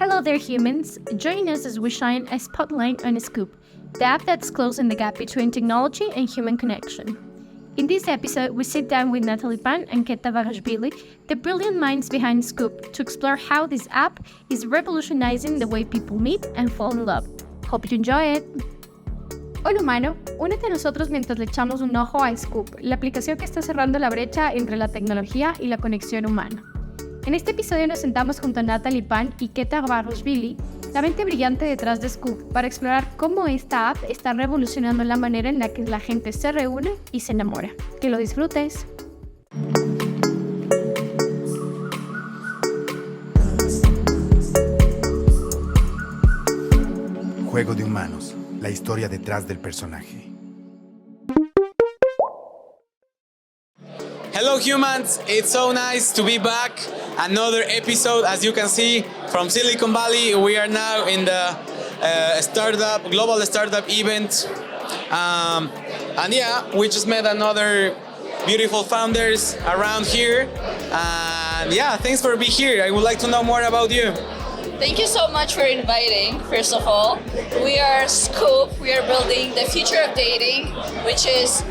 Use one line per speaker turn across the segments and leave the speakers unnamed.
Hello there, humans. Join us as we shine a spotlight on Scoop, the app that's closing the gap between technology and human connection. In this episode, we sit down with Natalie and Keta Bagashvili, the brilliant minds behind Scoop, to explore how this app is revolutionizing the way people meet and fall in love. Hope you enjoy it. Hola humano, únete a nosotros mientras le echamos un ojo a Scoop, la aplicación que está cerrando la brecha entre la tecnología y la conexión humana. En este episodio nos sentamos junto a Natalie y Keta Bagashvili, la mente brillante detrás de Scoop, para explorar cómo esta app está revolucionando la manera en la que la gente se reúne y se enamora. ¡Que lo disfrutes!
Juego de humanos, la historia detrás del personaje.
Hello humans, it's so nice to be back. Another episode, as you can see, from Silicon Valley. We are now in the global startup event. And yeah, we just met another beautiful founders around here. And yeah, thanks for being here. I would like to know more about you.
Thank you so much for inviting, first of all. We are Scoop. We are building the future of dating, which is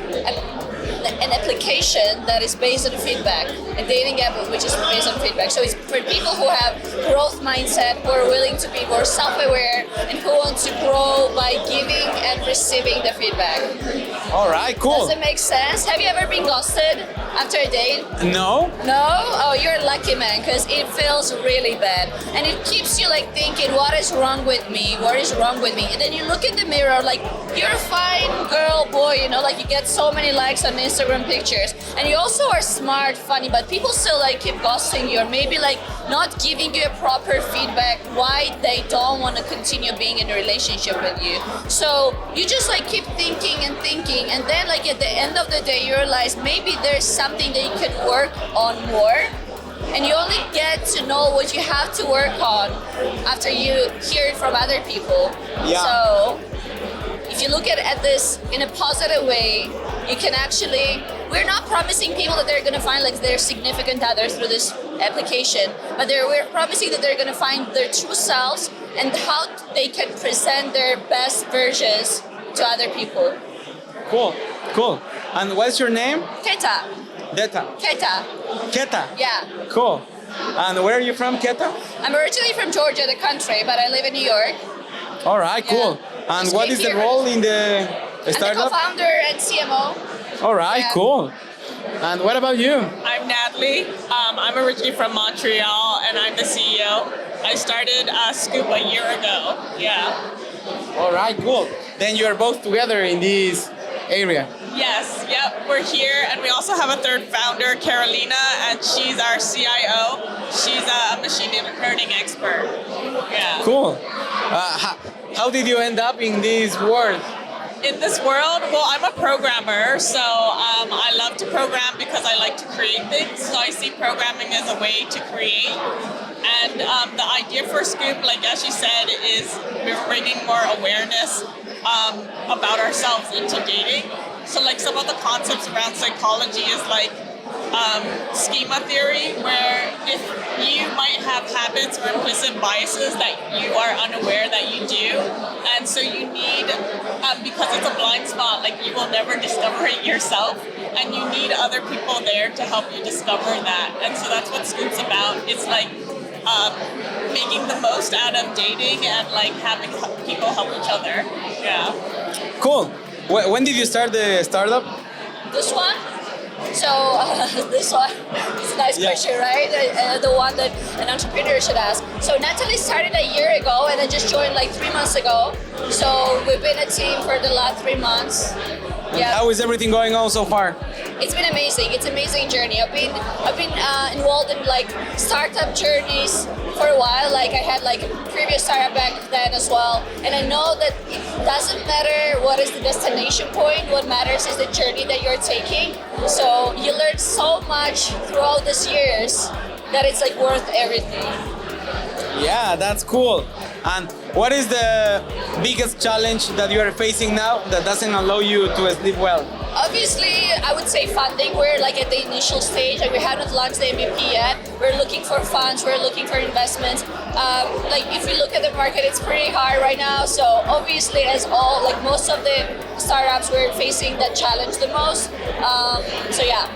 an application that is based on feedback, a dating app which is based on feedback. So it's for people who have growth mindset, who are willing to be more self-aware, and who want to grow by giving and receiving the feedback.
All right, cool.
Does it make sense? Have you ever been ghosted after a date?
No.
No? Oh, you're a lucky man, because it feels really bad. And it keeps you like thinking, what is wrong with me? What is wrong with me? And then you look in the mirror like, you're a fine girl, boy, you know, like you get so many likes on Instagram pictures. And you also are smart, funny, but people still like keep ghosting you or maybe like not giving you a proper feedback why they don't want to continue being in a relationship with you. So you just like keep thinking, and then like at the end of the day you realize maybe there's something that you could work on more, and you only get to know what you have to work on after you hear it from other people.
Yeah.
So if you look at this in a positive way, you can actually, we're not promising people that they're going to find like their significant other through this application, but we're promising that they're going to find their true selves and how they can present their best versions to other people.
Cool. And what's your name?
Keta.
Keta.
Yeah.
Cool. And where are you from, Keta?
I'm originally from Georgia, the country, but I live in New York.
All right, cool.
Yeah.
And
Just
what
came
is the
here.
role in the
I'm the
startup?
co-founder and CMO.
All right,
Yeah.
cool. And what about you?
I'm Natalie. I'm originally from Montreal, and I'm the CEO. I started Scoop a year ago. Yeah.
All right, cool. Then you are both together in this area.
Yes. Yep. We're here, and we also have a third founder, Carolina, and she's our CIO. She's a machine learning expert. Yeah.
Cool. How did you end up in this world?
In this world, well, I'm a programmer, so I love to program because I like to create things. So I see programming as a way to create. And the idea for Scoop, like as you said, is we're bringing more awareness about ourselves into dating. So like some of the concepts around psychology is like schema theory, where if you might have habits or implicit biases that you are unaware that you do, and so you need, because it's a blind spot, like you will never discover it yourself, and you need other people there to help you discover that. And so that's what Scoop's about. It's like making the most out of dating and like having people help each other. Yeah.
Cool. When did you start the startup?
This one? So this one, it's a nice question, right? The one that an entrepreneur should ask. So Natalie started a year ago and I just joined like 3 months ago. So we've been a team for the last 3 months. Yeah.
How is everything going on so far?
It's been amazing. It's an amazing journey. I've been involved in like startup journeys for a while. Like I had like a previous startup back then as well. And I know that it doesn't matter what is the destination point. What matters is the journey that you're taking. So you learn so much throughout these years that it's like worth everything.
Yeah, that's cool. And what is the biggest challenge that you are facing now that doesn't allow you to sleep well?
Obviously, I would say funding. We're like at the initial stage. Like we haven't launched the MVP yet. We're looking for funds. We're looking for investments. Like if you look at the market, it's pretty hard right now. So obviously, as all like most of the startups, we're facing that challenge the most. So yeah.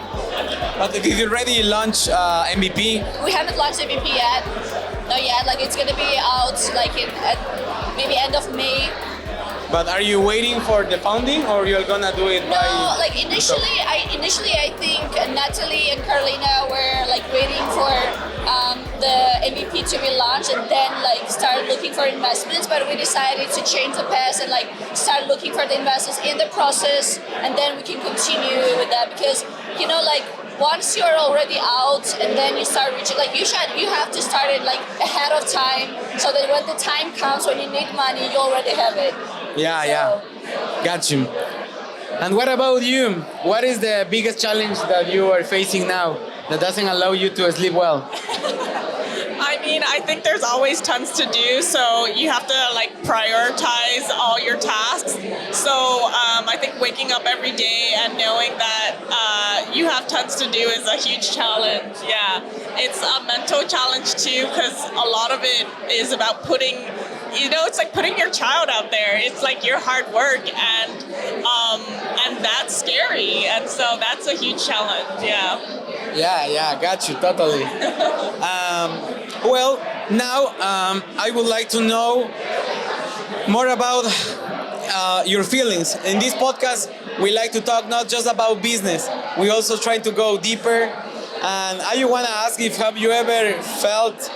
But did you already launch MVP?
We haven't launched MVP yet. Not yet. Like it's gonna be out like at maybe end of May.
But are you waiting for the funding, or you're gonna do it
No,
by?
like initially I think Natalie and Carolina were like waiting for the MVP to be launched and then like start looking for investments. But we decided to change the path and like start looking for the investors in the process, and then we can continue with that because like once you're already out and then you start reaching like you have to start it like ahead of time so that when the time comes when you need money you already have it.
Yeah. Got you. And what about you? What is the biggest challenge that you are facing now that doesn't allow you to sleep well?
I mean, I think there's always tons to do, so you have to like prioritize all your tasks. So I think waking up every day and knowing that you have tons to do is a huge challenge. Yeah, it's a mental challenge too because a lot of it is about putting. It's like putting your child out there. It's like your hard work, and that's scary, and so that's a huge challenge.
Yeah, got you totally. Well, now I would like to know more about your feelings. In this podcast, we like to talk not just about business. We also try to go deeper. And I want to ask have you ever felt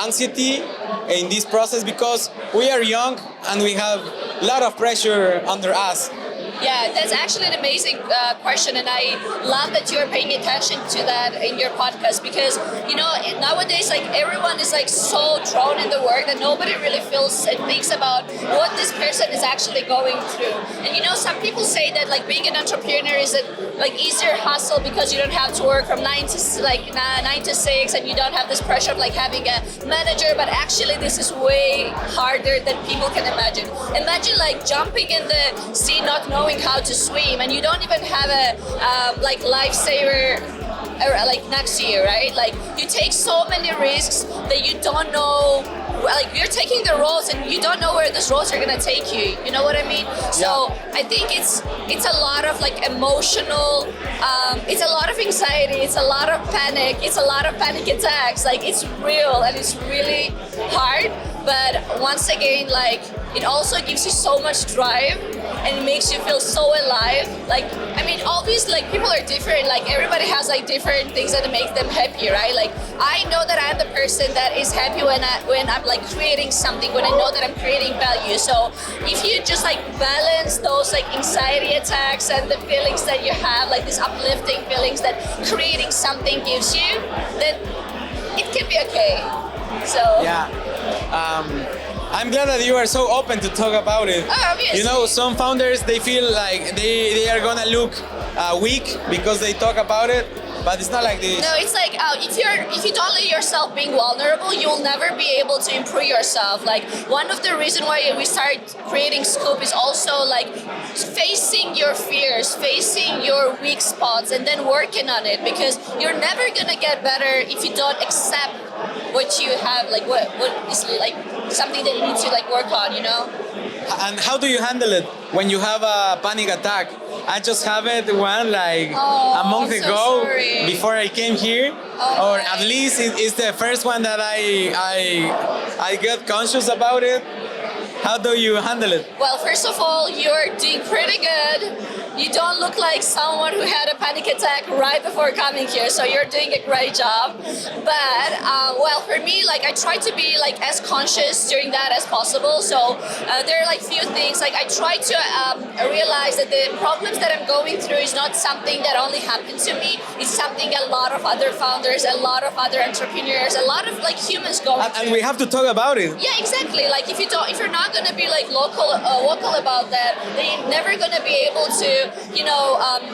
anxiety in this process because we are young and we have a lot of pressure under us.
Yeah, that's actually an amazing question, and I love that you're paying attention to that in your podcast because nowadays like everyone is like so drawn in the work that nobody really feels and thinks about what this person is actually going through. And some people say that like being an entrepreneur is a like easier hustle because you don't have to work from 9 to 6 and you don't have this pressure of like having a manager, but actually this is way harder than people can imagine. Imagine like jumping in the sea not knowing how to swim and you don't even have a like lifesaver like next to you, right? Like you take so many risks that you don't know, like you're taking the roads and you don't know where those roads are gonna take you. You know what I mean? So I think it's a lot of like emotional, it's a lot of anxiety, it's a lot of panic, it's a lot of panic attacks. Like it's real and it's really hard. But once again, like it also gives you so much drive and it makes you feel so alive. Like, I mean, obviously, like people are different. Like everybody has like different things that make them happy, right? Like I know that I'm the person that is happy when I'm like creating something, when I know that I'm creating value. So if you just like balance those like anxiety attacks and the feelings that you have, like these uplifting feelings that creating something gives you, then it can be okay. So
yeah. I'm glad that you are so open to talk about it.
Oh, obviously.
Some founders, they feel like they are gonna look weak because they talk about it, but it's not like this.
No, it's like if you don't let yourself being vulnerable, you'll never be able to improve yourself. Like one of the reasons why we started creating Scoop is also like facing your fears, facing your weak spots, and then working on it because you're never gonna get better if you don't accept what you have, like what is like something that you need to like work on,
And how do you handle it when you have a panic attack? I just have it one like a month
I'm so
ago
sorry.
before I came here, or at least it's the first one that I get conscious about it. How do you handle it?
Well, first of all, you're doing pretty good. You don't look like someone who had a panic attack right before coming here, so you're doing a great job. But well, for me, like I try to be like as conscious during that as possible. So there are like few things. Like I try to realize that the problems that I'm going through is not something that only happened to me. It's something a lot of other founders, a lot of other entrepreneurs, a lot of like humans go through.
And we have to talk about it.
Yeah, exactly. Like if you're not not going to be like vocal about that, they're never going to be able to,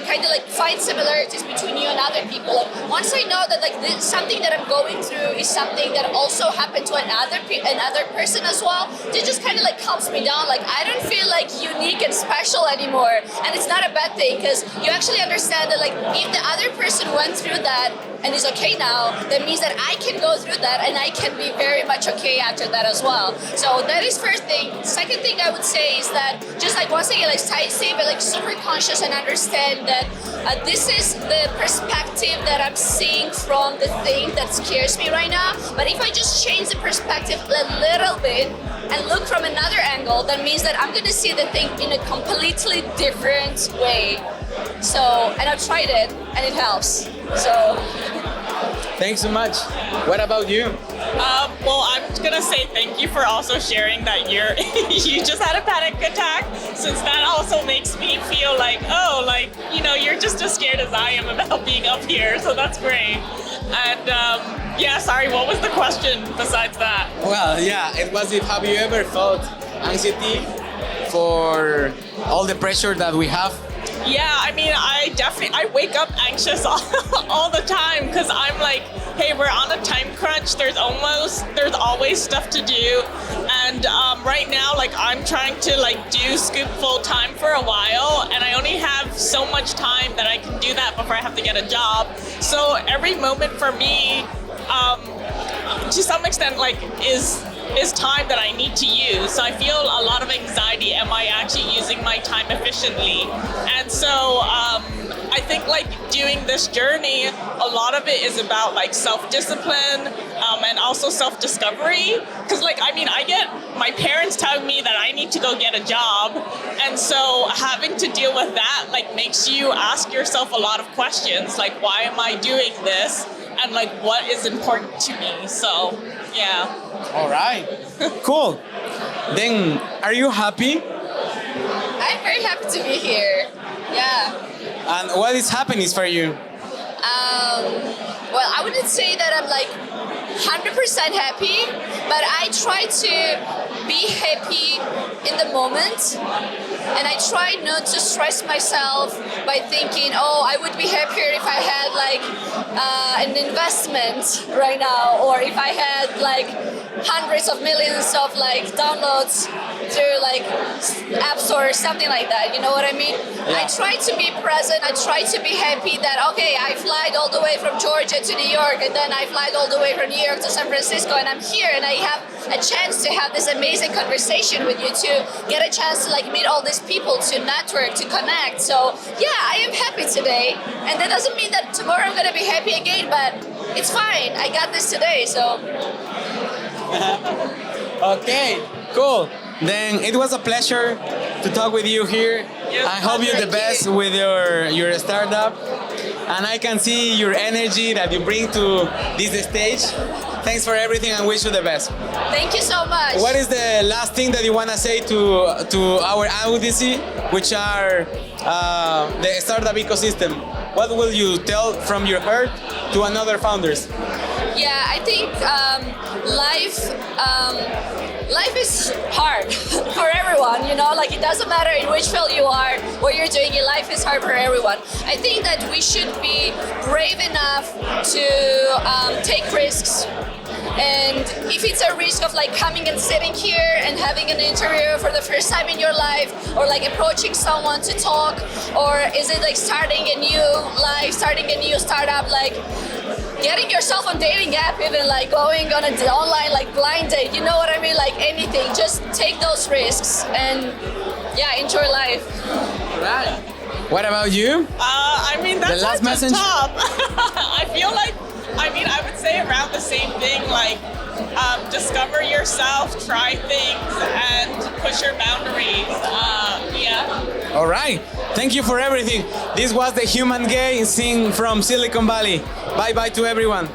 kind of like find similarities between you and other people. Like once I know that like something that I'm going through is something that also happened to another person as well, it just kind of like calms me down. Like I don't feel like unique and special anymore, and it's not a bad thing because you actually understand that like if the other person went through that and is okay now, that means that I can go through that and I can be very much okay after that as well. So that is first thing. Second thing I would say is that just like once again, like stay but like super conscious and understand that this is the perspective that I'm seeing from the thing that scares me right now. But if I just change the perspective a little bit and look from another angle, that means that I'm gonna see the thing in a completely different way. So, and I've tried it and it helps. So.
Thanks so much. What about you?
Well, I'm gonna say thank you for also sharing that you just had a panic attack, since that also makes me feel like, you're just as scared as I am about being up here, so that's great. And sorry, what was the question besides that?
Well, yeah, it was have you ever felt anxiety for all the pressure that we have?
Yeah, I mean, I wake up anxious all the time because I'm like, hey, we're on a time crunch. There's always stuff to do. And right now, like I'm trying to like do Scoop full time for a while, and I only have so much time that I can do that before I have to get a job. So every moment for me, to some extent, like is time that I need to use. So I feel a lot of anxiety. Am I actually using my time efficiently? And so I think like doing this journey, a lot of it is about like self-discipline and also self-discovery. Because like, I mean, I get my parents telling me that I need to go get a job. And so having to deal with that like makes you ask yourself a lot of questions. Like, why am I doing this? And like, what is important to me? So, yeah.
All right. Cool. Then, are you happy?
I'm very happy to be here. Yeah.
And what is happiness for you?
Well, I wouldn't say that I'm like 100% happy, but I try to be happy in the moment. And I try not to stress myself by thinking, I would be happier if I had like an investment right now, or if I had like hundreds of millions of like downloads through like app store or something like that. You know what I mean?
Yeah.
I try to be present. I try to be happy that, okay, I fly all the way from Georgia to New York, and then I fly all the way from New York to San Francisco, and I'm here and I have a chance to have this amazing conversation with you, to get a chance to like meet all these people, to network, to connect. So yeah, I am happy today, and that doesn't mean that tomorrow I'm gonna be happy again, but it's fine. I got this today, so.
Okay, cool. Then it was a pleasure to talk with you here.
Yes,
I hope you the
thank
best
you.
with your startup, and I can see your energy that you bring to this stage. Thanks for everything and wish you the best.
Thank you so much.
What is the last thing that you want to say to our audience, which are the startup ecosystem? What will you tell from your heart to another founders?
Yeah, I think life is hard for everyone, you know, like it doesn't matter in which field you are, what you're doing, your life is hard for everyone. I think that we should be brave enough to take risks. And if it's a risk of like coming and sitting here and having an interview for the first time in your life, or like approaching someone to talk, or is it like starting a new life, starting a new startup, like getting yourself on dating app, even like going on an online like blind date, you know what I mean? Like anything, just take those risks and yeah, enjoy life.
Right. What about you?
I mean, that's
The last
at the
message?
top. I feel like, I would say around the same thing, like discover yourself, try things, and push your boundaries. Yeah.
All right. Thank you for everything. This was the Human Gay Sing from Silicon Valley. Bye bye to everyone.